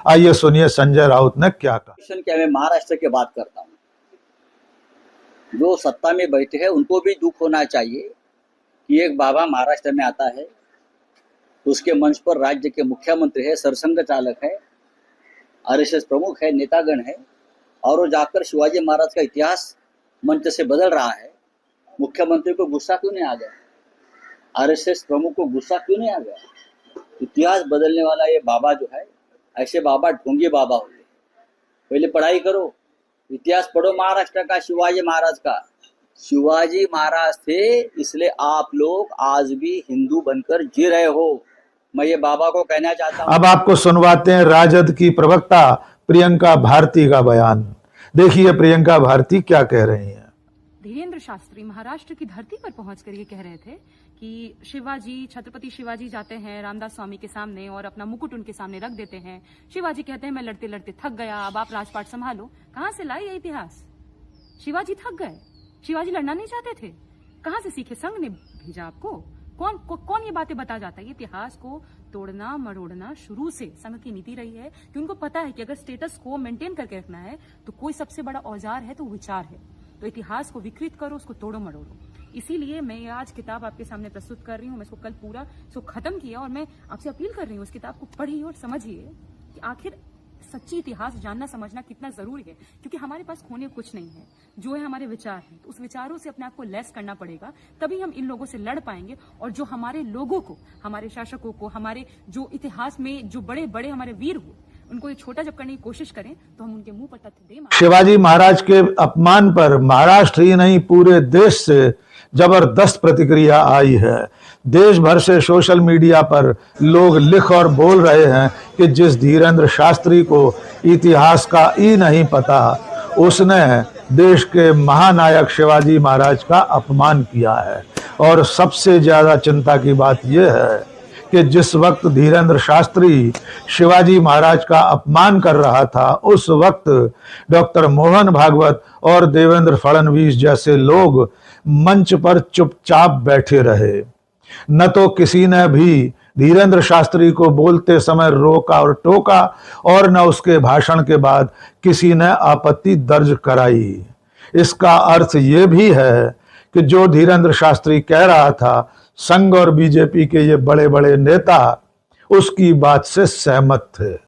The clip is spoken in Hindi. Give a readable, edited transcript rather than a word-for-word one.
आइए सुनिए संजय राउत ने क्या कहा। क्या मैं महाराष्ट्र की बात करता हूँ, जो सत्ता में बैठे हैं उनको भी दुख होना चाहिए कि एक बाबा महाराष्ट्र में आता है, उसके मंच पर राज्य के मुख्यमंत्री है, सरसंघ चालक है, आरएसएस प्रमुख है, नेतागण है, और वो जाकर शिवाजी महाराज का इतिहास मंच से बदल रहा है। मुख्यमंत्री को गुस्सा क्यों नहीं आ गया? आरएसएस प्रमुख को गुस्सा क्यों नहीं आ गया? इतिहास बदलने वाला ये बाबा जो है, ऐसे बाबा ढोंगी बाबा होते हैं। पहले पढ़ाई करो, इतिहास पढ़ो महाराष्ट्र का, शिवाजी महाराज का। शिवाजी महाराज थे, इसलिए आप लोग आज भी हिंदू बनकर जी रहे हो। मैं ये बाबा को कहना चाहता हूँ। अब आपको सुनवाते हैं राजद की प्रवक्ता प्रियंका भारती का बयान। देखिए प्रियंका भारती क्या कह रही हैं। धीरेन्द्र शास्त्री महाराष्ट्र की धरती पर पहुंचकर ये कह रहे थे कि शिवाजी, छत्रपति शिवाजी जाते हैं रामदास स्वामी के सामने और अपना मुकुट उनके सामने रख देते हैं। शिवाजी कहते हैं मैं लड़ते लड़ते थक गया, अब आप राजपाट संभालो। कहां से लाए ये इतिहास? शिवाजी थक गए, शिवाजी लड़ना नहीं चाहते थे, कहां से सीखे? संघ ने भेजा आपको? कौन ये बातें बता जाता है? ये इतिहास को तोड़ना मरोड़ना शुरू से संघ की नीति रही है कि उनको पता है कि अगर स्टेटस को मेंटेन करके रखना है तो कोई सबसे बड़ा औजार है तो विचार है। तो इतिहास को विकृत करो, उसको तोड़ो मरोड़ो। इसीलिए मैं आज किताब आपके सामने प्रस्तुत कर रही हूँ। मैं इसको कल पूरा इसको खत्म किया और मैं आपसे अपील कर रही हूँ, इस किताब को पढ़िए और समझिए कि आखिर सच्ची इतिहास जानना समझना कितना जरूरी है। क्योंकि हमारे पास खोने कुछ नहीं है, जो है हमारे विचार हैं। तो उस विचारों से अपने आप को लेस करना पड़ेगा, तभी हम इन लोगों से लड़ पाएंगे। और जो हमारे लोगों को, हमारे शासकों को, हमारे जो इतिहास में जो बड़े बड़े हमारे वीर हुए, उनको ये छोटा जब करने की कोशिश करें तो हम उनके मुंह पर तथ्य दें। शिवाजी महाराज के अपमान पर महाराष्ट्र ही नहीं पूरे देश से जबरदस्त प्रतिक्रिया आई है। देश भर से सोशल मीडिया पर लोग लिख और बोल रहे हैं कि जिस धीरेन्द्र शास्त्री को इतिहास का ही नहीं पता, उसने देश के महानायक शिवाजी महाराज का अपमान किया है। और सबसे ज्यादा चिंता की बात यह है कि जिस वक्त धीरेन्द्र शास्त्री शिवाजी महाराज का अपमान कर रहा था, उस वक्त डॉक्टर मोहन भागवत और देवेंद्र फडणवीस जैसे लोग मंच पर चुपचाप बैठे रहे। न तो किसी ने भी धीरेन्द्र शास्त्री को बोलते समय रोका और टोका, और न उसके भाषण के बाद किसी ने आपत्ति दर्ज कराई। इसका अर्थ ये भी है कि जो धीरेन्द्र शास्त्री कह रहा था, संघ और बीजेपी के ये बड़े बड़े नेता उसकी बात से सहमत थे।